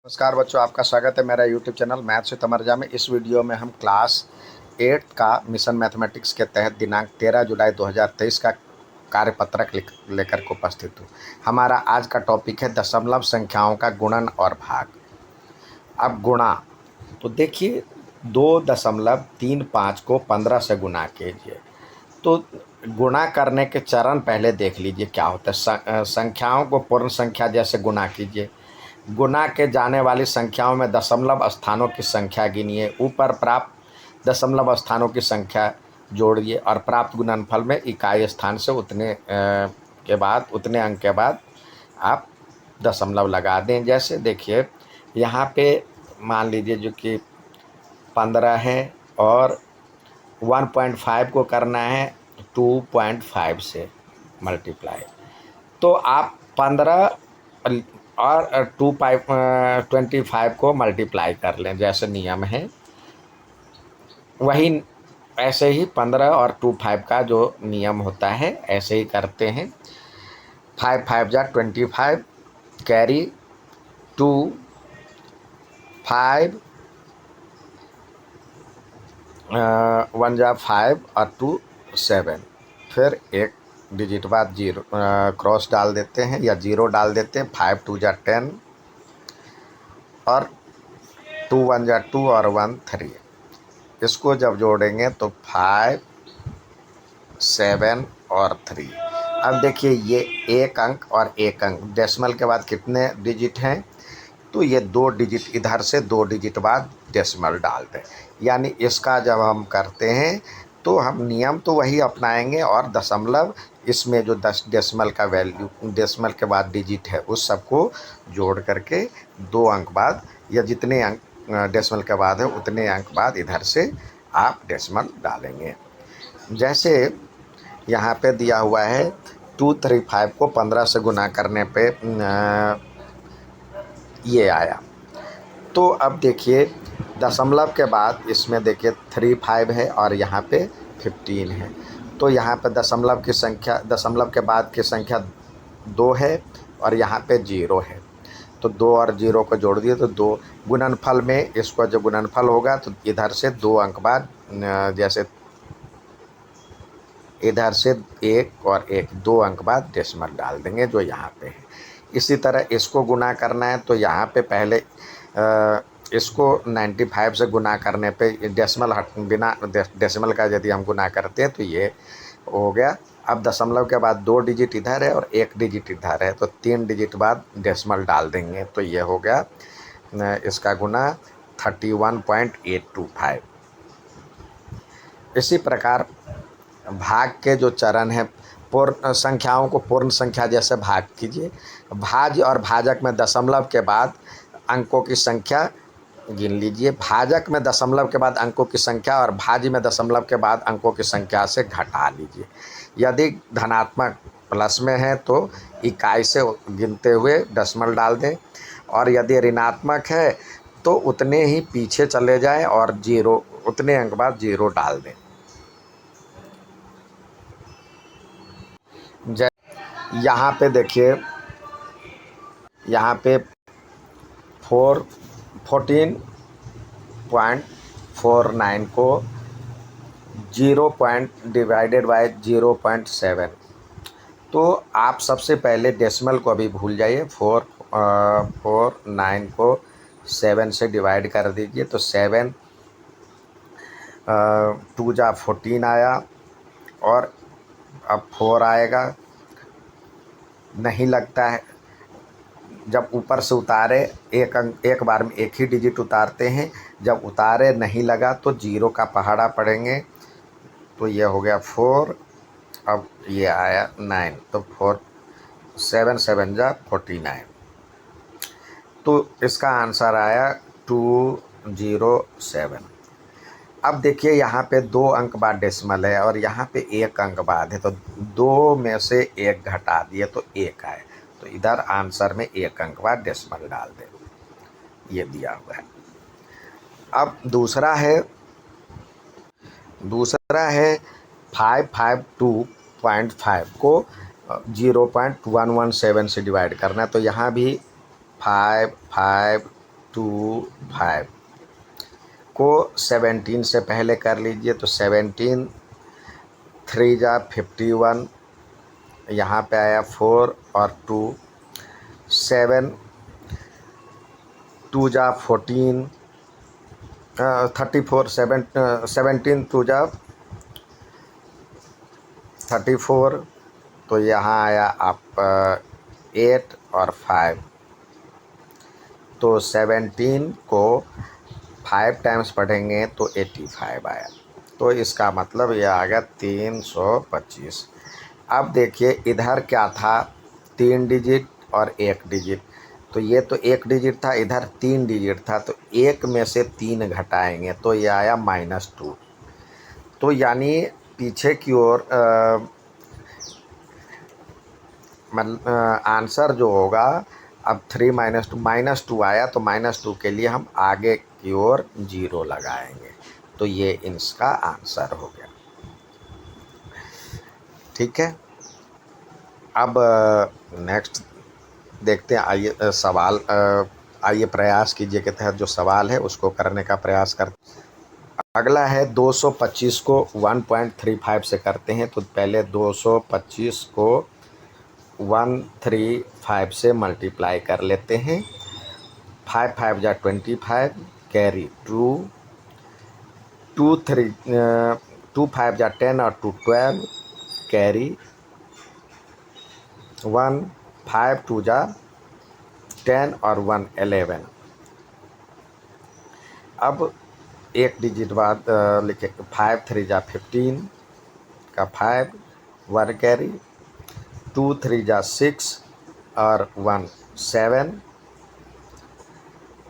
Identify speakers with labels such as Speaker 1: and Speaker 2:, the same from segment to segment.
Speaker 1: नमस्कार बच्चों, आपका स्वागत है मेरा YouTube channel maths with Amarja में। इस वीडियो में हम क्लास 8 का मिशन मैथमेटिक्स के तहत दिनांक 13 जुलाई 2023 का कार्यपत्रक लेकर के उपस्थित हूँ। हमारा आज का टॉपिक है दशमलव संख्याओं का गुणन और भाग। अब गुणा, तो देखिए 2.35 को 15 से गुना कीजिए। तो गुणा करने के चरण पहले देख लीजिए क्या होता है। संख्याओं को पूर्ण संख्या जैसे गुणा कीजिए। गुणा के जाने वाली संख्याओं में दशमलव स्थानों की संख्या गिनिए। ऊपर प्राप्त दशमलव स्थानों की संख्या जोड़िए और प्राप्त गुणनफल में इकाई स्थान से उतने अंक के बाद आप दशमलव लगा दें। जैसे देखिए यहाँ पे मान लीजिए जो कि 15 है और 1.5 को करना है 2.5 से मल्टीप्लाई। तो आप 15 और 25 को मल्टीप्लाई कर लें जैसे नियम है। वही ऐसे ही 15 और 25 का जो नियम होता है ऐसे ही करते हैं। 5 5 जा 25, कैरी 2 5 1 जा 5 और 2 7। फिर एक डिजिट बाद जीरो क्रॉस डाल देते हैं या जीरो डाल देते हैं। 5 2 जा 10 और 2 1 जा 2 और 1 3। इसको जब जोड़ेंगे तो 5 7 और 3। अब देखिए ये एक अंक और एक अंक, डेसिमल के बाद कितने डिजिट हैं, तो ये 2 डिजिट इधर से 2 डिजिट बाद डेसिमल डाल दें। यानी इसका जब हम करते हैं तो हम नियम तो वही अपनाएंगे और दशमलव इसमें जो 10 डेसिमल का वैल्यू डेसिमल के बाद डिजिट है उस सबको जोड़ करके 2 अंक बाद या जितने अंक डेसिमल के बाद है उतने अंक बाद इधर से आप डेसिमल डालेंगे। जैसे यहाँ पे दिया हुआ है 235 को 15 से गुना करने पे ये आया। तो अब देखिए दशमलव के बाद इसमें देखिए 35 है और यहाँ पे 15 है। तो यहाँ पे दशमलव की संख्या, दशमलव के बाद की संख्या 2 है और यहाँ पे 0 है। तो 2 और 0 को जोड़ दिए तो 2 गुणनफल में इसको जो गुणनफल होगा तो इधर से 2 अंक बाद जैसे इधर से 1 और 1 2 अंक बाद डेसिमल डाल देंगे जो यहाँ पे है। इसी तरह इसको गुना करना है तो यहाँ पे पहले इसको 95 से गुना करने पे डेसिमल बिना डेसिमल का यदि हम गुना करते हैं तो ये हो गया। अब दशमलव के बाद 2 डिजिट इधर है और 1 डिजिट इधर है तो 3 डिजिट बाद डेसिमल डाल देंगे तो ये हो गया इसका गुना 31.825। इसी प्रकार भाग के जो चरण है, पूर्ण संख्याओं को पूर्ण संख्या जैसे भाग कीजिए। भाज्य और भाजक में दशमलव के बाद अंकों की संख्या गिन लीजिए। भाजक में दशमलव के बाद अंकों की संख्या और भाज्य में दशमलव के बाद अंकों की संख्या से घटा लीजिए। यदि धनात्मक प्लस में है तो इकाई से गिनते हुए डेसिमल डाल दें और यदि ऋणात्मक है तो उतने ही पीछे चले जाएं और जीरो उतने अंक बाद जीरो डाल दें। यहाँ पे देखिए यहाँ पे 14.49 को 0 डिवाइडेड बाय 0.7। तो आप सबसे पहले डेसिमल को अभी भूल जाइए। 449 को 7 से डिवाइड कर दीजिए तो 7 2 जा 14 आया और अब 4 आएगा। नहीं लगता है, जब ऊपर से उतारे एक अंक एक बार में एक ही डिजिट उतारते हैं, जब उतारे नहीं लगा तो 0 का पहाड़ा पड़ेंगे तो ये हो गया 4। अब ये आया 9 तो 4 7 7 जा 49। तो इसका आंसर आया 207। अब देखिए यहाँ पे 2 अंक बाद डेसिमल है और यहाँ पे 1 अंक बाद है तो 2 में से 1 घटा दिए तो 1 आए। तो इधर आंसर में 1 अंक बाद डेसिमल डाल दें, ये दिया हुआ है। अब दूसरा है 552.5 को 0.117 से डिवाइड करना है। तो यहाँ भी 5 5 25 को 17 से पहले कर लीजिए तो 17 3 जा 51, यहाँ पे आया 4 और 2, 7 2 जा 14, 34, 17 2 जा 34, तो यहाँ आया आप 8 और 5, तो 17 को 5 टाइम्स पढ़ेंगे तो 85 आया, तो इसका मतलब ये आ गया 325। अब देखिए इधर क्या था, 3 डिजिट और 1 डिजिट, तो ये तो 1 डिजिट था, इधर 3 डिजिट था, तो 1 में से 3 घटाएंगे तो ये आया -2। तो यानी पीछे की ओर आंसर जो होगा, अब 3 -2 आया, तो -2 के लिए हम आगे की ओर 0 लगाएंगे, तो ये इसका आंसर हो गया। ठीक है, अब नेक्स्ट देखते हैं। आइए सवाल, आइए प्रयास कीजिए के तहत जो सवाल है उसको करने का प्रयास करते हैं। अगला है 225 को 1.35 से करते हैं, तो पहले 225 को 135 से मल्टीप्लाई कर लेते हैं। 5 5 जा 25, कैरी 2, 2 5 जा 10 और 2 12, कैरी 1, 5 2 जा 10 और 1 11। अब एक डिजिट बाद लिखे, 5 3 जा 15 का 5, 1 कैरी, 2 3 जा 6 और 1 7,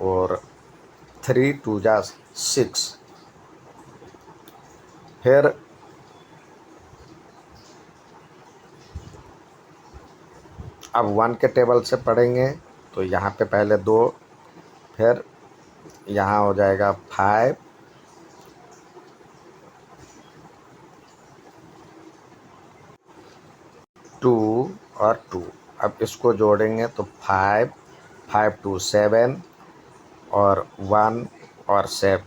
Speaker 1: और 3 2 जा 6। फिर अब 1 के टेबल से पढ़ेंगे, तो यहाँ पे पहले 2, फिर यहाँ हो जाएगा 5, 2 और 2। अब इसको जोड़ेंगे तो 5 5 2 7 और 1 और 7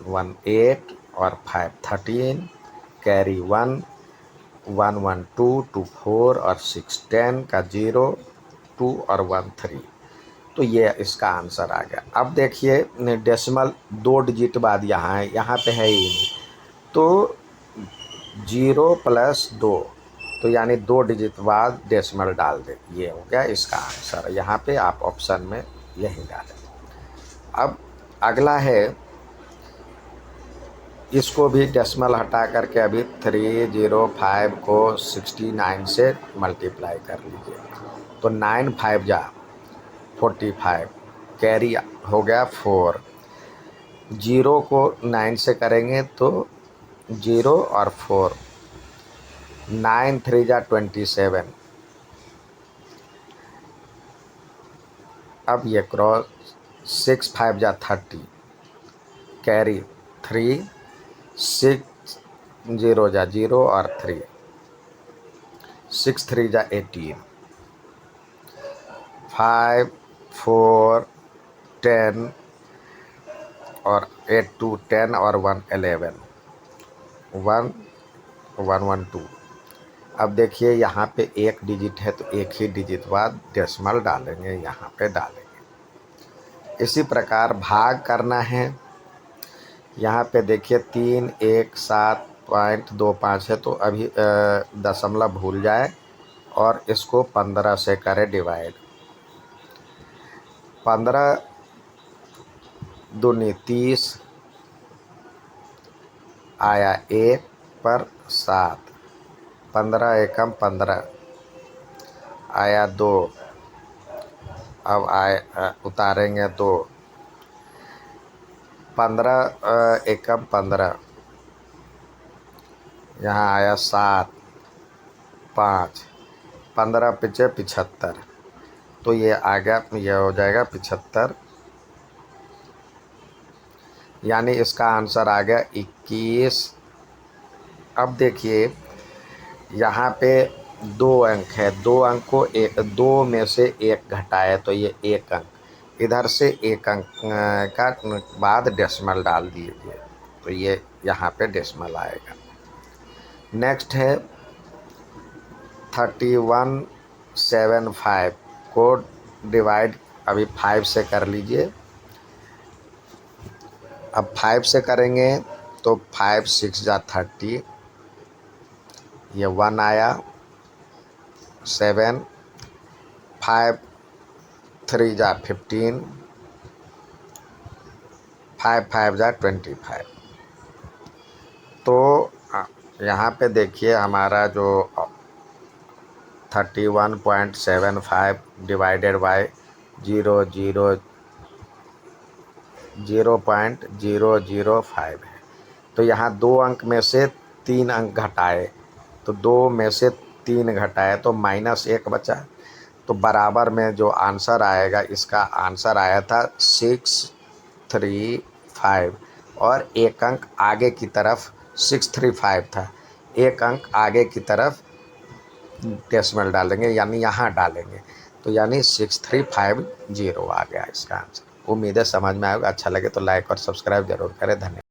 Speaker 1: 1 8 और 5 13, कैरी 1 1 1 2 2 4 और 6 10 का 0 2 और 1 3, तो ये इसका आंसर आ गया। अब देखिए डेसिमल 2 डिजिट बाद यहाँ है, यहाँ पे है ही नहीं, तो 0 + 2, तो यानी 2 डिजिट बाद डेसिमल डाल दे, ये हो गया इसका आंसर। यहाँ पे आप ऑप्शन में यही डालें। अब अगला है, इसको भी डेसिमल हटा करके अभी 305 को 69 से मल्टीप्लाई कर लीजिए, तो 9 5 जा 45, कैरी हो गया 4, 0 को 9 से करेंगे तो 0 और 4, 9 3 जा 27। अब ये क्रॉस 6 5 जा 30, कैरी 3, 6 0 जा 0 और 3, 6 3 जा 18, 5 4 10 और 8 2 10 और 1 11, 1 1 1 2। अब देखिए यहाँ पे एक डिजिट है, तो एक ही डिजिट बाद डेसिमल डालेंगे, यहाँ पे डालेंगे। इसी प्रकार भाग करना है, यहाँ पे देखिए 317.25 है, तो अभी दशमलव भूल जाए और इसको 15 से करें डिवाइड। 15 दूनी 30, आया 1 पर 7, 15 एकम 15, आया 2, अब उतारेंगे 2, 15 एकम 15, यहाँ आया 7 5, 15 पिछे 75, तो ये आ गया, ये हो जाएगा 75, यानी इसका आंसर आ गया 21। अब देखिए यहाँ पे 2 अंक है, 2 अंक को 2 में से 1 घटाए, तो ये 1 अंक, इधर से एक अंक का बाद डेसिमल डाल दीजिए, तो ये यहाँ पे डेसिमल आएगा। नेक्स्ट है 3175 को डिवाइड अभी 5 से कर लीजिए। अब 5 से करेंगे तो 5 6 जा 30, ये 1 आया, 7 5 3 जा 15, 5 5 जा 25। तो यहाँ पे देखिए हमारा जो 31.75 डिवाइडेड बाय 0.005 है। तो यहाँ 2 अंक में से 3 अंक घटाए, तो 2 में से 3 घटाए तो -1 बचा। तो बराबर में जो आंसर आएगा, इसका आंसर आया था 635, और एक अंक आगे की तरफ 635 था, एक अंक आगे की तरफ डेसिमल डालेंगे, यानी यहाँ डालेंगे, तो यानी 6350 आ गया इसका आंसर। उम्मीद है समझ में आएगा। अच्छा लगे तो लाइक और सब्सक्राइब जरूर करें। धन्यवाद।